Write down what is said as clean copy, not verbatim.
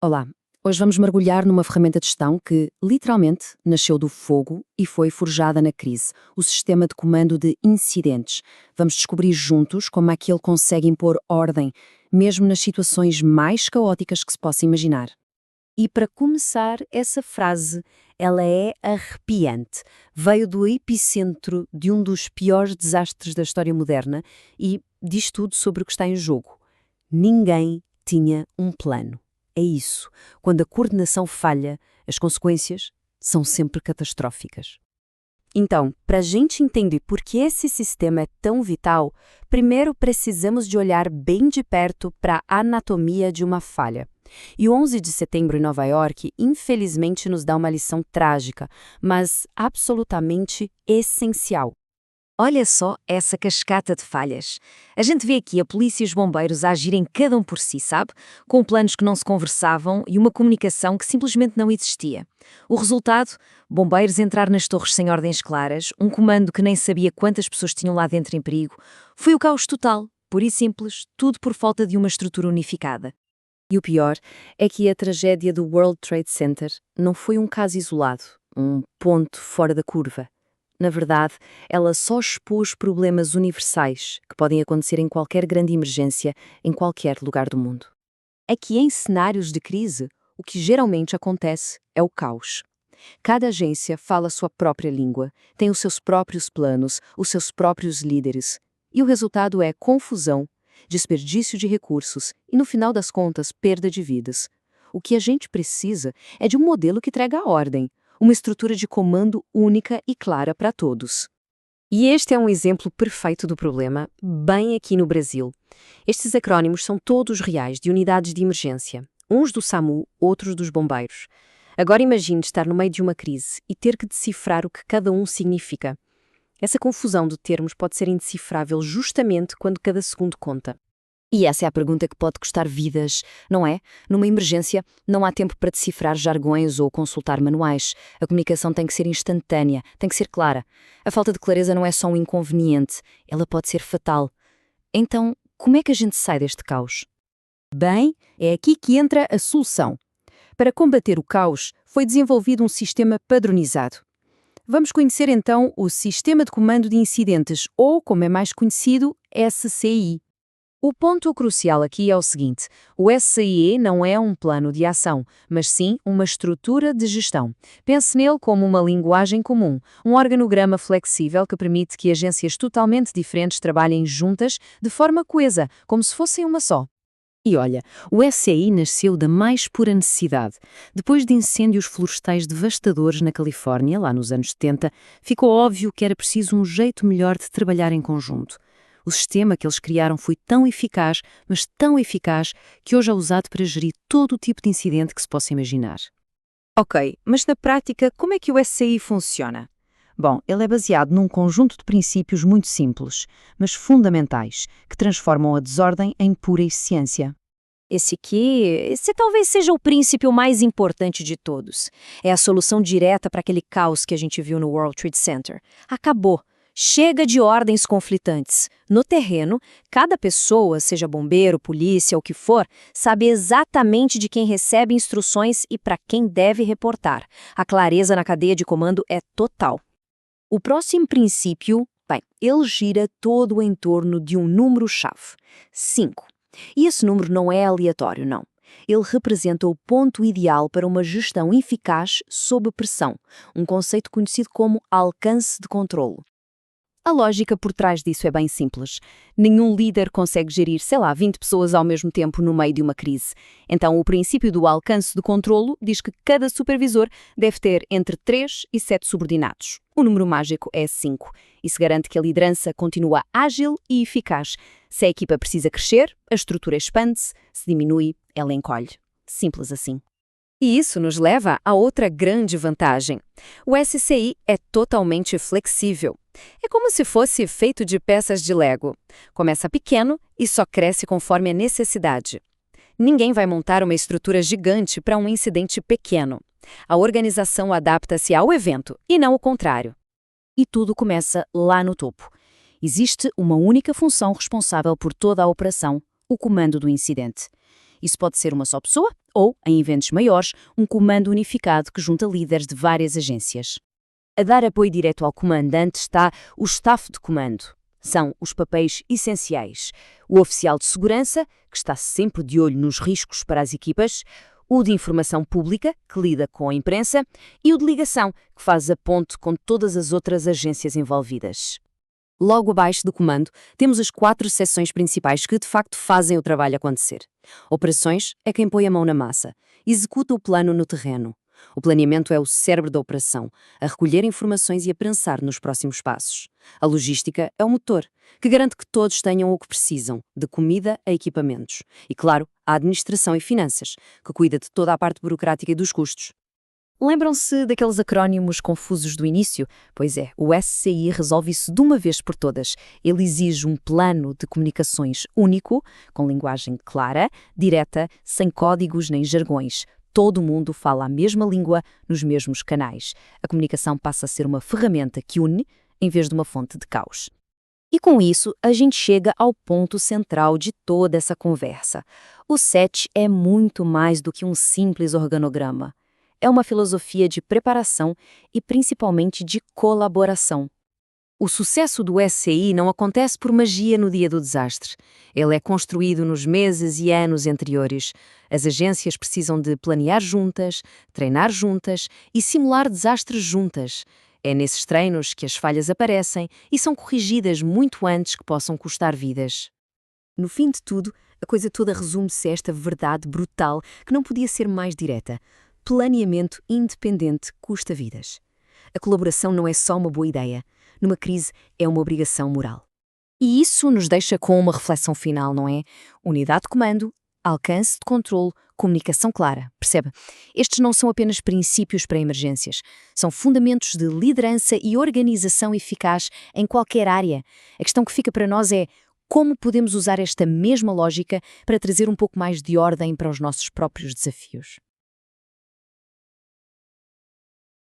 Olá, hoje vamos mergulhar numa ferramenta de gestão que, literalmente, nasceu do fogo e foi forjada na crise, o sistema de comando de incidentes. Vamos descobrir juntos como é que ele consegue impor ordem, mesmo nas situações mais caóticas que se possa imaginar. E para começar, essa frase, ela é arrepiante. Veio do epicentro de um dos piores desastres da história moderna e diz tudo sobre o que está em jogo. Ninguém tinha um plano. É isso. Quando a coordenação falha, as consequências são sempre catastróficas. Então, para a gente entender por que esse sistema é tão vital, primeiro precisamos de olhar bem de perto para a anatomia de uma falha. E o 11 de setembro em Nova York, infelizmente, nos dá uma lição trágica, mas absolutamente essencial. Olha só essa cascata de falhas. A gente vê aqui a polícia e os bombeiros a agirem cada um por si, sabe? Com planos que não se conversavam e uma comunicação que simplesmente não existia. O resultado? Bombeiros entrar nas torres sem ordens claras, um comando que nem sabia quantas pessoas tinham lá dentro em perigo. Foi o caos total, puro e simples, tudo por falta de uma estrutura unificada. E o pior é que a tragédia do World Trade Center não foi um caso isolado, um ponto fora da curva. Na verdade, ela só expôs problemas universais que podem acontecer em qualquer grande emergência, em qualquer lugar do mundo. É que em cenários de crise, o que geralmente acontece é o caos. Cada agência fala a sua própria língua, tem os seus próprios planos, os seus próprios líderes. E o resultado é confusão, desperdício de recursos e, no final das contas, perda de vidas. O que a gente precisa é de um modelo que traga ordem, uma estrutura de comando única e clara para todos. E este é um exemplo perfeito do problema, bem aqui no Brasil. Estes acrónimos são todos reais, de unidades de emergência, uns do SAMU, outros dos bombeiros. Agora imagine estar no meio de uma crise e ter que decifrar o que cada um significa. Essa confusão de termos pode ser indecifrável justamente quando cada segundo conta. E essa é a pergunta que pode custar vidas, não é? Numa emergência, não há tempo para decifrar jargões ou consultar manuais. A comunicação tem que ser instantânea, tem que ser clara. A falta de clareza não é só um inconveniente, ela pode ser fatal. Então, como é que a gente sai deste caos? Bem, é aqui que entra a solução. Para combater o caos, foi desenvolvido um sistema padronizado. Vamos conhecer então o Sistema de Comando de Incidentes, ou, como é mais conhecido, SCI. O ponto crucial aqui é o seguinte: o SCIE não é um plano de ação, mas sim uma estrutura de gestão. Pense nele como uma linguagem comum, um organograma flexível que permite que agências totalmente diferentes trabalhem juntas de forma coesa, como se fossem uma só. E olha, o SCI nasceu da mais pura necessidade. Depois de incêndios florestais devastadores na Califórnia, lá nos anos 70, ficou óbvio que era preciso um jeito melhor de trabalhar em conjunto. O sistema que eles criaram foi tão eficaz, mas tão eficaz, que hoje é usado para gerir todo o tipo de incidente que se possa imaginar. Ok, mas na prática, como é que o SCI funciona? Bom, ele é baseado num conjunto de princípios muito simples, mas fundamentais, que transformam a desordem em pura eficiência. Esse talvez seja o princípio mais importante de todos. É a solução direta para aquele caos que a gente viu no World Trade Center. Acabou. Chega de ordens conflitantes. No terreno, cada pessoa, seja bombeiro, polícia, o que for, sabe exatamente de quem recebe instruções e para quem deve reportar. A clareza na cadeia de comando é total. O próximo princípio, ele gira todo em torno de um número-chave, 5. E esse número não é aleatório, não. Ele representa o ponto ideal para uma gestão eficaz sob pressão, um conceito conhecido como alcance de controlo. A lógica por trás disso é bem simples. Nenhum líder consegue gerir, 20 pessoas ao mesmo tempo no meio de uma crise. Então, o princípio do alcance do controlo diz que cada supervisor deve ter entre 3 e 7 subordinados. O número mágico é 5. Isso garante que a liderança continua ágil e eficaz. Se a equipa precisa crescer, a estrutura expande-se, se diminui, ela encolhe. Simples assim. E isso nos leva a outra grande vantagem. O SCI é totalmente flexível. É como se fosse feito de peças de Lego. Começa pequeno e só cresce conforme a necessidade. Ninguém vai montar uma estrutura gigante para um incidente pequeno. A organização adapta-se ao evento e não o contrário. E tudo começa lá no topo. Existe uma única função responsável por toda a operação, o comando do incidente. Isso pode ser uma só pessoa ou, em eventos maiores, um comando unificado que junta líderes de várias agências. A dar apoio direto ao comandante está o staff de comando. São os papéis essenciais. O oficial de segurança, que está sempre de olho nos riscos para as equipas, o de informação pública, que lida com a imprensa, e o de ligação, que faz a ponte com todas as outras agências envolvidas. Logo abaixo do comando, temos as 4 seções principais que de facto fazem o trabalho acontecer. Operações é quem põe a mão na massa, executa o plano no terreno. O planeamento é o cérebro da operação, a recolher informações e a pensar nos próximos passos. A logística é o motor, que garante que todos tenham o que precisam, de comida a equipamentos. E, claro, a administração e finanças, que cuida de toda a parte burocrática e dos custos. Lembram-se daqueles acrónimos confusos do início? Pois é, o SCI resolve isso de uma vez por todas. Ele exige um plano de comunicações único, com linguagem clara, direta, sem códigos nem jargões. Todo mundo fala a mesma língua nos mesmos canais. A comunicação passa a ser uma ferramenta que une, em vez de uma fonte de caos. E com isso, a gente chega ao ponto central de toda essa conversa. O SET é muito mais do que um simples organograma. É uma filosofia de preparação e principalmente de colaboração. O sucesso do SCI não acontece por magia no dia do desastre. Ele é construído nos meses e anos anteriores. As agências precisam de planear juntas, treinar juntas e simular desastres juntas. É nesses treinos que as falhas aparecem e são corrigidas muito antes que possam custar vidas. No fim de tudo, a coisa toda resume-se a esta verdade brutal que não podia ser mais direta. Planeamento independente custa vidas. A colaboração não é só uma boa ideia. Numa crise, é uma obrigação moral. E isso nos deixa com uma reflexão final, não é? Unidade de comando, alcance de controle, comunicação clara. Percebe? Estes não são apenas princípios para emergências. São fundamentos de liderança e organização eficaz em qualquer área. A questão que fica para nós é como podemos usar esta mesma lógica para trazer um pouco mais de ordem para os nossos próprios desafios.